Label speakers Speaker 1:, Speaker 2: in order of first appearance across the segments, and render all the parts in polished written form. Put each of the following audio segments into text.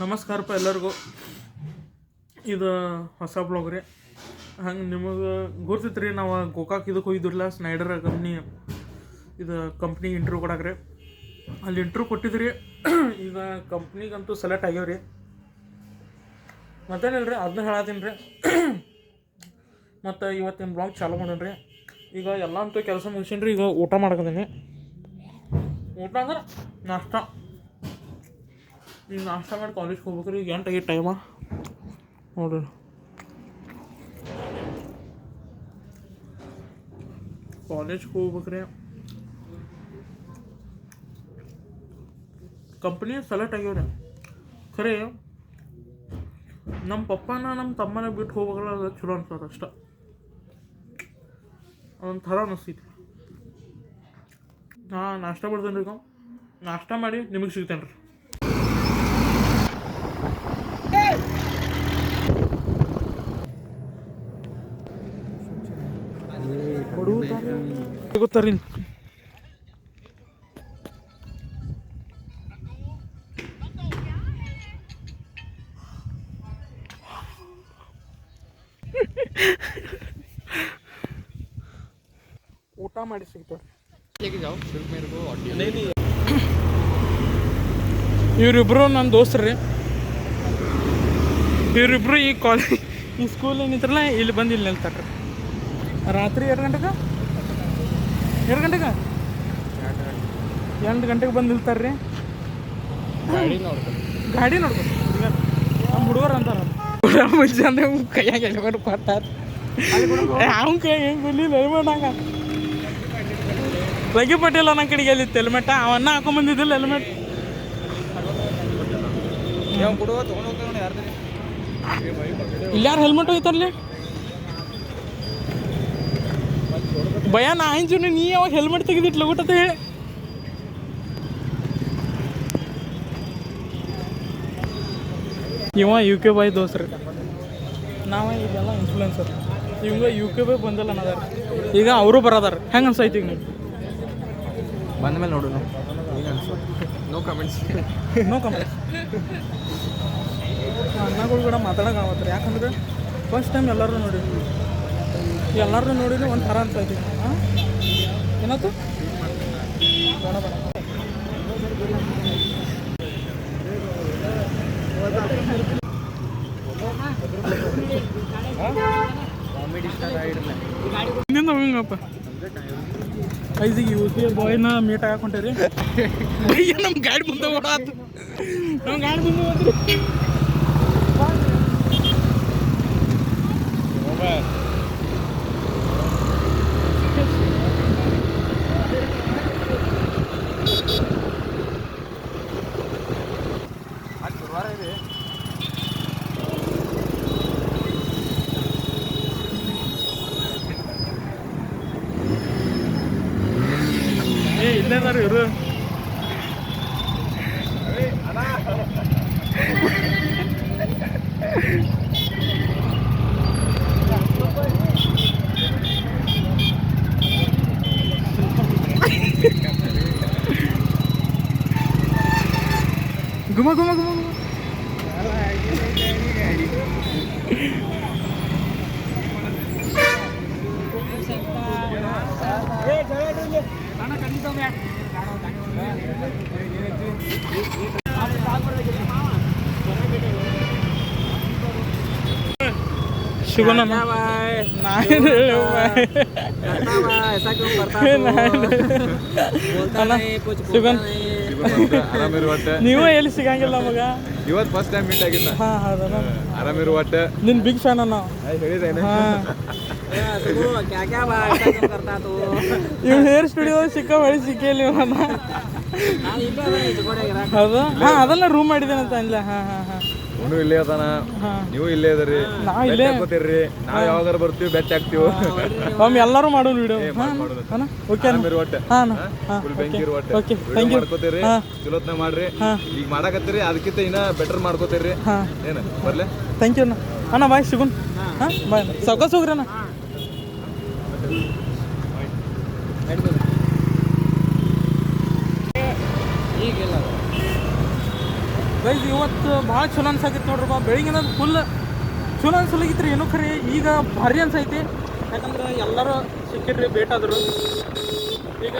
Speaker 1: ನಮಸ್ಕಾರಪ್ಪ ಎಲ್ಲರಿಗೂ. ಇದು ಹೊಸ ಬ್ಲಾಗ್ ರೀ. ಹಂಗೆ ನಿಮಗೆ ಗೊತ್ತಿತ್ತು ರೀ, ನಾವು ಗೋಕಾಕ್ ಇದಕ್ಕೆ ಹೋಗಿದ್ದಿರಲ್ಲ, ಸ್ನೈಡರ್ ಕಂಪ್ನಿ. ಇದು ಕಂಪ್ನಿ ಇಂಟ್ರ್ಯೂ ಕೊಡಾಕ್ರಿ. ಅಲ್ಲಿ ಇಂಟ್ರ್ಯೂ ಕೊಟ್ಟಿದ್ರಿ. ಈಗ ಕಂಪ್ನಿಗಂತೂ ಸೆಲೆಕ್ಟ್ ಆಗ್ಯಾವ್ರಿ. ಮತ್ತೇನಿಲ್ಲ ರೀ, ಅದನ್ನ ಹೇಳತ್ತೀನಿ ರೀ. ಮತ್ತು ಇವತ್ತಿನ ಬ್ಲಾಗ್ ಚಾಲೂ ಮಾಡೋಣ ರೀ. ಈಗ ಎಲ್ಲ ಅಂತೂ ಕೆಲಸ ಮುಗಿಸೀನಿ ರೀ. ಈಗ ಊಟ ಮಾಡ್ಕೊಂಡೀನಿ. ಊಟ ಅಂದ್ರೆ ನಾಷ್ಟ. ಈಗ ನಾಷ್ಟ ಮಾಡಿ ಕಾಲೇಜ್ಗೆ ಹೋಗ್ಬೇಕು ರೀ. ಈಗ 8 ಆಗೈತೆ ಟೈಮ ನೋಡ್ರಿ. ಕಾಲೇಜ್ಗೆ ಹೋಗ್ಬೇಕು ರೀ. ಕಂಪ್ನಿ ಸೆಲೆಕ್ಟ್ ಆಗ್ಯಾವ್ರಿ. ಖರೆ ನಮ್ಮ ಪಪ್ಪನ ನಮ್ಮ ತಮ್ಮನ ಬಿಟ್ಟು ಹೋಗ್ಬೇಕಲ್ಲ, ಅದು ಚಲೋ ಅನ್ಸೋದು ಅಷ್ಟ. ಅದೊಂಥರ ಅನಿಸ್ತೈತಿ. ನಾಷ್ಟ ಬಿಡ್ತೇನೆ ರೀ. ಈಗ ನಾಷ್ಟ ಮಾಡಿ ನಿಮಗೆ ಸಿಗ್ತೇನೆ ರೀ. ಗೊತ್ತಾರಿ ಊಟ ಮಾಡಿ ಸಿಗ್ತಾರೆ. ಇವರಿಬ್ರು ನನ್ನ ದೋಸ್ತರು ರೀ. ಇವರಿಬ್ರು ಈ ಸ್ಕೂಲ್ ಏನಿತ್ರಲ್ಲ, ಇಲ್ಲಿ ಬಂದು ಇಲ್ಲಿ ನಿಲ್ತಾರೆ ರಾತ್ರಿ 2 ಗಂಟೆಗೆ 2 ಗಂಟೆಗೆ ಬಂದು ನಿಲ್ತಾರೆ ರೀ. ಗಾಡಿ ನೋಡ್ಕೊಂಡು ನಮ್ಮ ಹುಡುಗರು ಅಂತಾರೆ ಮುಂಚೆ ಅಂದ್ರೆ ಕೈಯಾಗ ಎಲ್ಕೊಂಡು ಕೊಟ್ಟಾರ. ಅವ್ನ ಕೈ ಹೆಂಗೆ ಬರ್ಲಿಲ್ಲ ಹೆಲ್ಮೆಟ್. ರಗಿ ಪಟೇಲ್ ನನ್ನ ಕಡೆಗೆ ಎಲ್ಲಿತ್ತು ಹೆಲ್ಮೆಟ? ಅವನ್ನ ಹಾಕೊಂಬಂದಿದ್ದಿಲ್ಲ ಹೆಲ್ಮೆಟ್. ಇಲ್ಲಿ ಯಾರು ಹೆಲ್ಮೆಟ್ ಹೋಯ್ತಾರಲಿ? ಭಯ ನಾ ಅಂಜುನ, ನೀ ಯಾವಾಗ ಹೆಲ್ಮೆಟ್ ತೆಗೆದಿಟ್ಲ ಊಟದ ಹೇಳಿ. ಇವ UK ಬಾಯ್ ದೋಸ್ರಿ. ನಾವ ಇದೆಲ್ಲ ಇನ್ಫ್ಲುಯೆನ್ಸರ್. ಇವಂಗ UK ಬಾಯ್ ಬಂದಿಲ್ಲ ಅನ್ನೋದಾರ. ಈಗ ಅವರು ಬರೋದಾರ. ಹೆಂಗೆ ಅನ್ಸೈತಿ ಈಗ ನೀವು
Speaker 2: ಬಂದ ಮೇಲೆ ನೋಡು? No comments.
Speaker 1: ಅಣ್ಣಗಳು ಕೂಡ ಮಾತಾಡೋಕ್ಕಾಗತ್ರಿ. ಯಾಕಂದ್ರೆ ಫಸ್ಟ್ ಟೈಮ್ ಎಲ್ಲರೂ ನೋಡಿದ್ವಿ. ನೋಡಿದ್ರೆ ಒಂದು ಥರ ಅನ್ಸೈತಿ. ಏನಾಯ್ತು? ಹಿಂದಿಂದ ಹೋಗಂಗಪ್ಪ. ಐದಿಗೆ UK ಬಾಯ್ನ ಮೀಟ್ ಹಾಕೊಂಡೇರಿ. ನಮ್ಮ ಗಾಡಿ ಮುಂದೆ ಓಡಾತು. ನಮ್ಮ ಗಾಡಿ ಮುಂದೆ ಹೋದ್ರಿ. ಇಲ್ಲೇದಾರು ಇವರು. ಗುಮ शुगन ನೀವು ಎಲ್ಲಿ ಸಿಗಂಗಿಲ್ಲ ನಮಗ.
Speaker 2: ಇವತ್ತು ಫಸ್ಟ್ ಟೈಮ್ ಮೀಟ್ ಆಗಿಲ್ಲ. ಆರಾಮಿರು ಒಟ್ಟೆ.
Speaker 1: ನಿನ್ ಬಿಗ್ ಫ್ಯಾನ್ ಅನ್ನ
Speaker 2: ಹೇಳಿದ್ದೇನೆ.
Speaker 1: ಇವ್ ಹೇರ್ ಸ್ಟುಡಿಯೋ ಸಿಕ್ಕ ಹೊಳಿ ಸಿಕ್ಕಿಲ್ಲ ಇವನ್ನ. ಹೌದಾ? ಅದನ್ನ ರೂಮ್ ಮಾಡಿದ್ದೇನೆ ಅಂತ ಅಂದ್ಲ.
Speaker 2: ಅವನು ಇಲ್ಲೇ ಅದಾನ, ನೀವು ಇಲ್ಲೇ ಅದರಿ.
Speaker 1: ನಾವು ಇಲ್ಲೇ
Speaker 2: ಹಾಕೋತೀರಿ. ನಾವು ಯಾವಾಗಾರ ಬರ್ತೀವಿ, ಬೆಟ್ಟ ಹಾಕ್ತೀವಿ.
Speaker 1: ಒಮ್ಮೆ ಎಲ್ಲರೂ ಮಾಡೋಣ ವಿಡಿಯೋ. ಓಕೆ
Speaker 2: ಮಾಡ್ಕೋತೀರಿ, ಚಲೋತ್ನ ಮಾಡ್ರಿ. ಈಗ ಮಾಡಾಕತ್ತೀರಿ, ಅದಕ್ಕಿಂತ ಇನ್ನ ಬೆಟರ್ ಮಾಡ್ಕೋತೀರಿ. ಏನು ಬರ್ಲೆ?
Speaker 1: ಥ್ಯಾಂಕ್ ಯು ಅಣ್ಣ. ಬಾಯ್ ಸಿಗುನ್. ಬಾಯ್. ಸೌಕಾಸ್ ಹೋಗ್ರಿ ಅಣ್ಣ. ಈಗೆಲ್ಲ ಗೈಸ್ ಇವತ್ತು ಭಾಳ ಚಲೋ ಅನ್ಸಾಕೈತಿ ನೋಡ್ರಪ್ಪ. ಬೆಳಿಗ್ಗೆ ಫುಲ್ ಚಲೋ ಅನ್ಸಲಾಗಿತ್ತು ರೀ, ಏನೋ ಖರೆ ಈಗ ಭಾರಿ ಅನ್ಸೈತಿ. ಯಾಕಂದ್ರೆ ಎಲ್ಲರೂ ಸಿಕ್ಕಿರ್ರಿ, ಭೇಟಾದರು. ಈಗ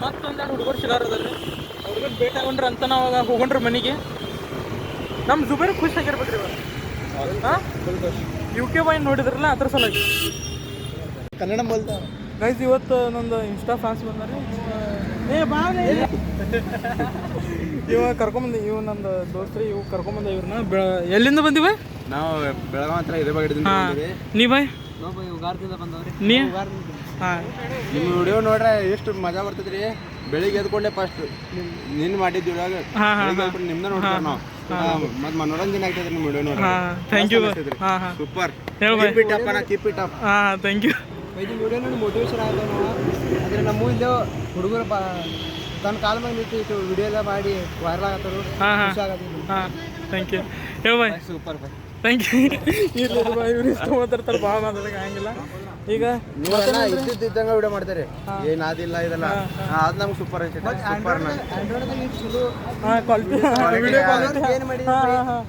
Speaker 1: ಮತ್ತೊಂದೆರಡು ಹುಡುಗರು ಸಿಗಾರದ್ರಿ, ಹುಡುಗರು ಭೇಟ ಆಗೊಂಡ್ರಿ ಅಂತ ನಾವು ಹೋಗೊಂಡ್ರಿ ಮನೆಗೆ. ನಮ್ಮ ಜುಬೇರ್ ಖುಷಿ ಆಗಿರ್ಬೇಕ್ರಿ ಇವಾಗ. ಹಾಂ, UK ಬಾಯ್ ನೋಡಿದ್ರಲ್ಲ ಅದ್ರ ಸಲುವಾಗಿ
Speaker 2: ಕನ್ನಡ ಬೋಲ್ತಾ
Speaker 1: ಗೈಸ್. ಇವತ್ತು ನಂದು ಇನ್ಸ್ಟಾ ಫ್ಯಾನ್ಸ್ ಬಂದಾರೆ. ಇವ ಕರ್ಕೊಂಬಂದಿ, ಇವ್ ನಂದು ದೋಸ್ತ್ರಿ, ಇವ್ ಕರ್ಕೊಂಬಂದ. ಇವ್ರನ್ನ ಎಲ್ಲಿಂದ ಬಂದಿವ
Speaker 2: ನಾವು ಬೆಳಗಾವಿ ಹತ್ರ ಇದೇ ಬಗ್ಗೆ.
Speaker 1: ನೀ ಬಾಯ್ ನೀ ಹಾಂ,
Speaker 2: ನಿಮ್ಮ ವಿಡಿಯೋ ನೋಡ್ರೆ ಎಷ್ಟು ಮಜಾ ಬರ್ತದ್ರಿ. ಬೆಳಿಗ್ಗೆ ಎದ್ಕೊಂಡೆ ಫಸ್ಟ್ ನಿನ್ನ ಮಾಡಿದ್ದು ಇವಾಗ ನಿಮ್ದ ನೋಡ್ತಾರೆ ನಾವು. ಮತ್ತೆ ಮನೋರಂಜನೆ ಆಗ್ತದೆ ನಿಮ್ಮ ವಿಡಿಯೋ ನೋಡ್ರಿ.
Speaker 1: Thank you. ಹಾಂ ಹಾಂ,
Speaker 2: ಸೂಪರ್.
Speaker 1: ಹೇಳಿ
Speaker 2: ಕೀಪ್ ಇಟ್ ಅಪ್.
Speaker 1: ಹಾಂ, ಥ್ಯಾಂಕ್ ಯು.
Speaker 3: ಇದು ವಿಡಿಯೋ ನೋಡಿ ಮೋಟಿವೇಶನ್ ಆಗ ನಾವು. ಆದರೆ ನಮ್ಮ ಇಲ್ಲೇ ಹುಡುಗರು ತನ್ನ ಕಾಲ ಮೇಲೆ ನಿಂತು ವಿಡಿಯೋ ಎಲ್ಲ ಮಾಡಿ ವೈರಲ್ ಆಗತ್ತರು.
Speaker 1: ಹಾಂ ಹಾಂ
Speaker 3: ಖುಷಿ ಆಗತ್ತೆ.
Speaker 1: ಹಾಂ, ಥ್ಯಾಂಕ್ ಯು. ಹೇಳಿ bye.
Speaker 3: Super bye,
Speaker 1: thank you. ಇರ್ಲಿ ಬಾಯ್, ಇವ್ರು ಇಷ್ಟ ಮಾತಾಡ್ತಾರೆ, ಭಾಳ ಮಾತಾಡೋಕೆ ಆಗಂಗಿಲ್ಲ. ಈಗ
Speaker 2: ನೀವೆಲ್ಲ ಇದ್ದಂಗೆ ವಿಡಿಯೋ ಮಾಡ್ತಾರೆ, ಏನು ಅದಿಲ್ಲ ಇದೆಲ್ಲ. ಅದು ನಮ್ಗೆ ಸೂಪರ್ ಅನ್ಸುತ್ತೆ. ಸೂಪರ್
Speaker 3: ಆಂಡ್ರಾಯ್ಡ್ದಾಗ ಎಷ್ಟು ಚಲೋ
Speaker 1: ಹಾಂ, ಕ್ವಾಲಿಟಿ ವಿಡಿಯೋ ಕ್ವಾಲಿಟಿ.
Speaker 3: ಏನು ಮಾಡಿ
Speaker 1: ಹಾಂ ಹಾಂ,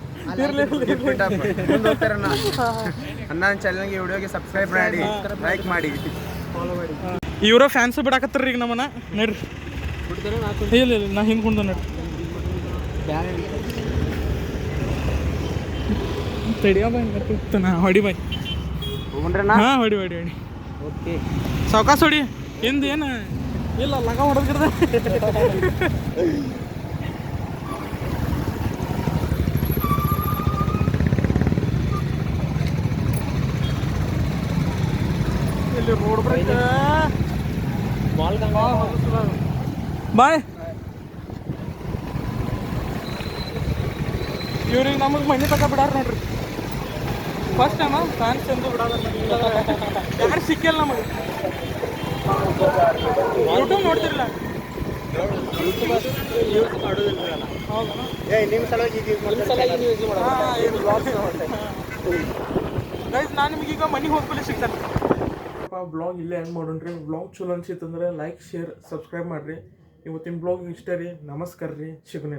Speaker 1: ಇರಲಿ
Speaker 2: ಮುಂದೆ ಹೋಗ್ತಾರೆ. ನನ್ನ ಚಾನಲ್ಗೆ ವಿಡಿಯೋಗೆ ಸಬ್ಸ್ಕ್ರೈಬ್ ಮಾಡಿ, ಲೈಕ್ ಮಾಡಿ,
Speaker 3: ಫಾಲೋ ಮಾಡಿ.
Speaker 1: ಇವರ ಫ್ಯಾನ್ಸ್ ಬಿಡಾಕತ್ತಾರ ಈಗ ನಮ್ಮನ್ನ. ನೋಡ್ರಿ,
Speaker 3: ಬಿಡ್ತಾರೆ ನಾಲ್ಕು
Speaker 1: ಇಲ್ಲ ಇಲ್ಲ, ನಾ ಹಿಂಗೆ ಕುಂದ ನೋಡ್ರಿ. ತಡಿಯ ಬಾಯ್, ನಾ ಹೊಡಿ ಬಾಯ್. ಹಾಂ, ಹೊಡಿ ಹೊಡಿ ಹೊಡಿ.
Speaker 3: ಓಕೆ,
Speaker 1: ಸಾವ್ಕಾಸ್ ಹೊಡಿ. ಹಿಂದೆ ಏನು ಇಲ್ಲ, ಲಗ ಹೊಡೆದ್ಕಿರ್ದ. ಇಲ್ಲಿ ರೋಡ್ ಬ್ರೇಕ್ ಬಾಯ್. ಇವ್ರಿಗೆ ನಮಗೆ ಮನೆ ತಕ ಬಿಡಾರ ನೋಡ್ರಿ. ಫಸ್ಟ್ ಟೈಮ್ ಫ್ಯಾನ್ಸ್ ಎಂದು ಬಿಡೋದ. ಯಾರು ಸಿಕ್ಕಿಲ್ಲ ನಮಗೆ. ಯೂಟ್ಯೂಬ್ ನೋಡ್ತಿರಲ್ಲ, ಹೌದಾ?
Speaker 2: ನಿಮ್ಮ ಸಲುವಾಗಿ
Speaker 1: ಗೈಸ್, ನಾನು ನಿಮಗೀಗ ಮನೆಗೆ ಹೋಗ್ಕೊಳ್ಳಿ ಸಿಗ್ತಾನೆ. ಬ್ಲಾಗ್ ಇಲ್ಲೇ ಹೆಂಗೆ ಮಾಡೋಣ್ರಿ. ಬ್ಲಾಗ್ ಚಲೋ ಅನ್ಸಿತ್ತಂದ್ರೆ ಲೈಕ್, ಶೇರ್, ಸಬ್ಸ್ಕ್ರೈಬ್ ಮಾಡಿರಿ. ಇವತ್ತಿನ ಬ್ಲಾಗ್ ಇಷ್ಟ ರೀ. ನಮಸ್ಕಾರ ರೀ, ಸಿಗೋಣ.